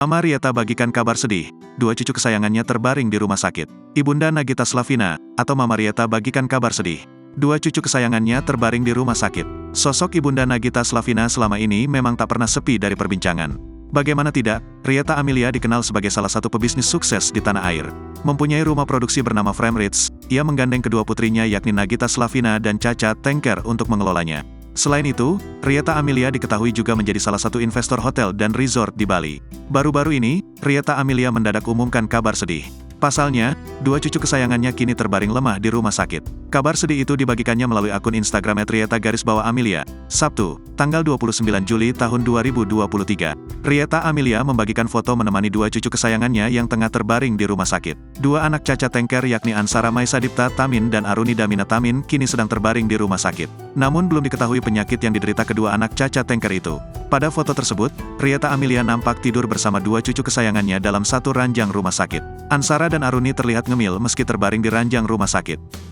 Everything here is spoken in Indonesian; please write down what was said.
Mama Rieta bagikan kabar sedih, dua cucu kesayangannya terbaring di rumah sakit. Ibunda Nagita Slavina, atau Mama Rieta bagikan kabar sedih. Dua cucu kesayangannya terbaring di rumah sakit. Sosok Ibunda Nagita Slavina selama ini memang tak pernah sepi dari perbincangan. Bagaimana tidak, Rieta Amelia dikenal sebagai salah satu pebisnis sukses di tanah air. Mempunyai rumah produksi bernama Frame Ritz, ia menggandeng kedua putrinya yakni Nagita Slavina dan Caca Tengker untuk mengelolanya. Selain itu, Rieta Amelia diketahui juga menjadi salah satu investor hotel dan resort di Bali. Baru-baru ini, Rieta Amelia mendadak umumkan kabar sedih. Pasalnya, dua cucu kesayangannya kini terbaring lemah di rumah sakit. Kabar sedih itu dibagikannya melalui akun Instagram @rieta_amelia, Sabtu, tanggal 29 Juli tahun 2023. Rieta Amelia membagikan foto menemani dua cucu kesayangannya yang tengah terbaring di rumah sakit. Dua anak Caca Tengker yakni Ansara Maisadipta Tamin dan Aruni Damina Tamin kini sedang terbaring di rumah sakit. Namun belum diketahui penyakit yang diderita kedua anak Caca Tengker itu. Pada foto tersebut, Rieta Amelia nampak tidur bersama dua cucu kesayangannya dalam satu ranjang rumah sakit. Ansara dan Aruni terlihat ngemil meski terbaring di ranjang rumah sakit.